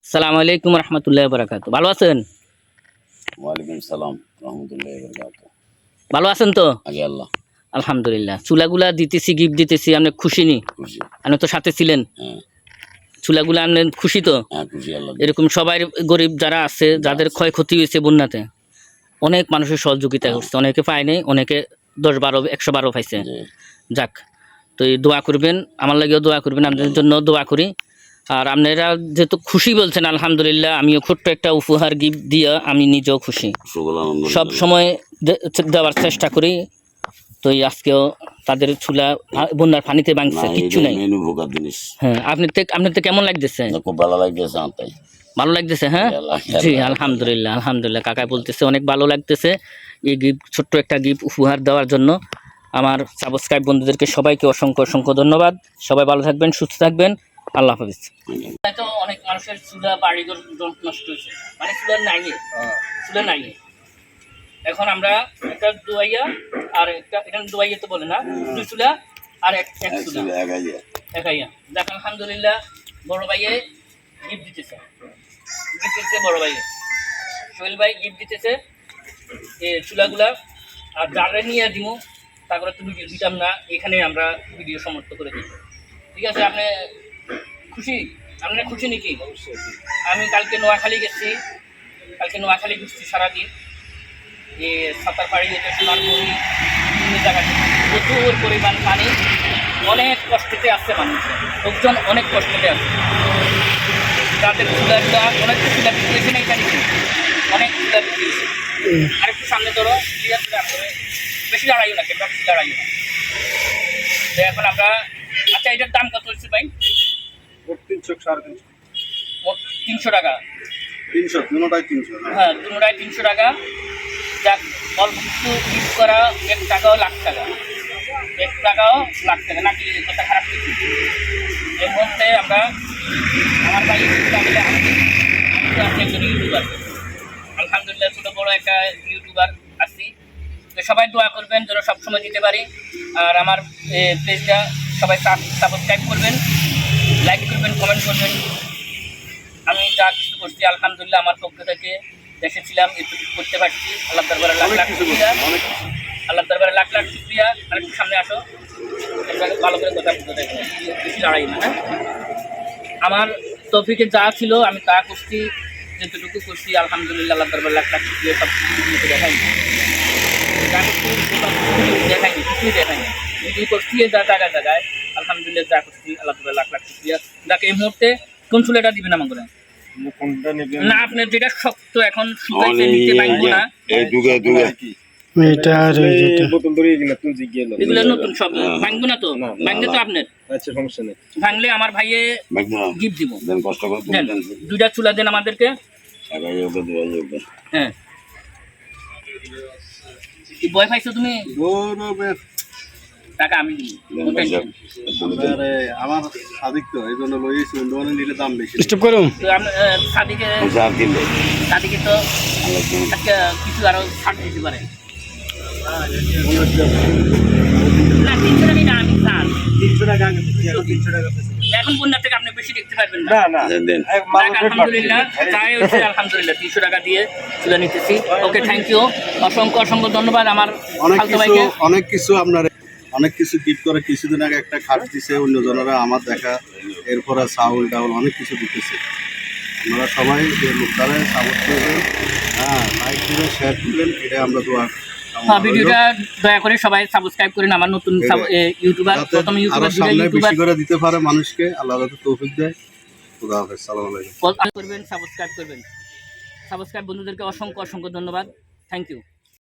সালাম আলাইকুম রহমতুল্লাহ বারাকাতু। ভালো আছেন? ওয়ালাইকুম সালাম রহমতুল্লাহ বারাকাতুহু। ভালো আছেন তো? আগে আল্লাহ আলহামদুলিল্লাহ। চুলাগুলা দিতেছি, গিফট দিতেছি, আপনি খুশি নি? খুশি। আপনি তো সাথে ছিলেন। হ্যাঁ চুলাগুলা আপনি খুশি তো? হ্যাঁ খুশি আল্লাহ। এরকম সবাই গরিব যারা আছে, যাদের ক্ষয়ক্ষতি হয়েছে বন্যাতে, অনেক মানুষের সহযোগিতা করছে। অনেকে পায় নাই, অনেকে 10-12 112 পাইছে। জি। যাক, তো এই দোয়া করবেন, আমার লাগেও দোয়া করবেন, আপনাদের জন্য দোয়া করি। আর আপনারা যেহেতু খুশি বলছেন, আলহামদুলিল্লাহ, আমিও ছোট্ট একটা উপহার গিফট দিয়ে আমি নিজেও খুশি। সব সময় দেওয়ার চেষ্টা করি। তো এই আজকেও তাদের চুলা বন্যার পানিতে ভাঙছে, কিচ্ছু নাই। হ্যাঁ, আপনার তো কেমন লাগতেছে? খুব ভালো লাগতেছে আমার। ভালো লাগতেছে? হ্যাঁ জি, আলহামদুলিল্লাহ আলহামদুলিল্লাহ। কাকা বলতেছে অনেক ভালো লাগতেছে এই গিফট, ছোট্ট একটা গিফট উপহার দেওয়ার জন্য। আমার সাবস্ক্রাইব বন্ধুদেরকে সবাইকে অসংখ্য অসংখ্য ধন্যবাদ। সবাই ভালো থাকবেন, সুস্থ থাকবেন। আল্লাহ হাফিজ। তো অনেক মানুষের চুলা বাড়িঘর নষ্ট হয়েছে, মানে চুলা নাই। এখন আমরা একটা দোয়াইয়া আর একটা, এখানে দোয়াইয়া তো বলে না, দুই চুলা আর এক চুলা একাইয়া। যাক আলহামদুলিল্লাহ, বড় ভাইয়ে গিফট দিতেছে, বড় ভাইয়ে সোহেল ভাই গিফট দিতেছে এই চুলাগুলা। আর যারা নিয়ে দিব তারপরে তো ভিডিও দিতাম না, এখানে আমরা ভিডিও সমাপ্ত করে দিই। ঠিক আছে, আপনি খুশি? আপনারা খুশি নাকি? আমি কালকে নোয়াখালী গেছি, ঘুরছি সারাদিন। যে সাঁতার পাড়ি যেতে সোনারপুরি বিভিন্ন জায়গাতে প্রচুর পরিমাণ পানি, অনেক কষ্টতে আসছে মানুষ, লোকজন অনেক কষ্টতে আছে। তাদের চুলাগুলা অনেক চুলা বিক্রি হয়েছে না, এখানে অনেক চুলা বিক্রি হয়েছে। আরেকটু সামনে ধরো, ক্লিয়ার করে আসবে, বেশি দাঁড়াইও না, কেন বেশি দাঁড়াইও না। তো এখন আমরা, আচ্ছা এটার দাম কত হচ্ছে ভাই? 300 350 300 টাকা। 300 দুটোটাই 300। হ্যাঁ, দুটোটাই 300 টাকা। যাক, অল্প কিছু ইউজ করা 1 টাকাও লাখ টাকা, 1 টাকাও লাখ টাকা নাকি? কথা খারাপ কিছু এর মধ্যে আমরা, আমার ভাই একজন ইউটিউবার, আলহামদুলিল্লাহ ছোটো বড়ো একটা ইউটিউবার আছি। তো সবাই দোয়া করবেন যেন সবসময় দিতে পারি। আর আমার পেজটা সবাই সাবস্ক্রাইব করবেন, লাইক করবেন, কমেন্ট করবেন। আমি যা কিছু করছি আলহামদুলিল্লাহ আমার পক্ষ থেকে দেশে ছিলাম, এটুকু করতে পারছি। আল্লাহ দরবারে লাখ লাখ শুকরিয়া, আল্লাহ দরবারে লাখ লাখ শুকরিয়া। আরেকটু সামনে আসো, ভালো করে কথা বলতে দেখো, বেশি লড়াই না। হ্যাঁ, আমার তৌফিকে যা ছিল আমি তা করছি, যেটুকু করছি আলহামদুলিল্লাহ আল্লাহ দরবারে লাখ লাখ শুকরিয়া। সব কিছু দেখাইনি, যা করছি দেখাইনি, কিছুই দেখাইনি। ভিডিও করছি যা জায়গায় জায়গায়, আলহামদুলিল্লাহ যা করছি আল্লাহ দরবারে লাখ লাখ শুকরিয়া। যাকে এই মুহূর্তে কোন চুলাটা দিবেন আমার করে? না, আপনার যেটা শক্ত এখন শুকাইছে, নিচে ভাঙবো না, এগুলো নতুন সব ভাঙবো না তো? ভাঙলে তো আপনার, ভাঙলে আমার ভাইয়ে গিফট দিব। দুইটা চুলা দেন আমাদেরকে। হ্যাঁ, ভয় পাইছো তুমি? টাকা আমি দিব, আমার সাদিক তো এই জন্য লইয়েছি, অন্য নিলে দাম বেশি। সাদিকে তো একটা কিছু আরো ছাড় দিতে পারে না। 300 টাকা না, আমি ছাড় 300 টাকা। 300 টাকা এখন বন্যা থেকে আপনি বেশি দেখতে পারবেন না। আলহামদুলিল্লাহ তাই হচ্ছে, আলহামদুলিল্লাহ 300 টাকা দিয়ে তুলে নিতেছি। ওকে, থ্যাংক ইউ, অসংখ্য অসংখ্য ধন্যবাদ। আমার অনেক কিছু গিফট করে। কিছুদিন আগে একটা খাট দিছে অন্যজনেরা, আমার দেখা। এরপরে চাউল ডাউল অনেক কিছু দিতেছে। আপনারা সবাই লোকটারে সাপোর্ট করবেন, হ্যাঁ, লাইক দিবেন, শেয়ার করবেন, এটা আমরা দোয়া। ভিডিওটা দয়া করে সবাই সাবস্ক্রাইব করেন। আমার নতুন ইউটিউবার, প্রথম ইউটিউবার বেশি করে দিতে পারে মানুষকে, আল্লাহ যাতে তৌফিক দেয়। খুদা হাফেজ, সালাম আলাইকুম। সাবস্ক্রাইব করবেন। সাবস্ক্রাইব বন্ধুদেরকে অসংখ্য অসংখ্য ধন্যবাদ। Thank you.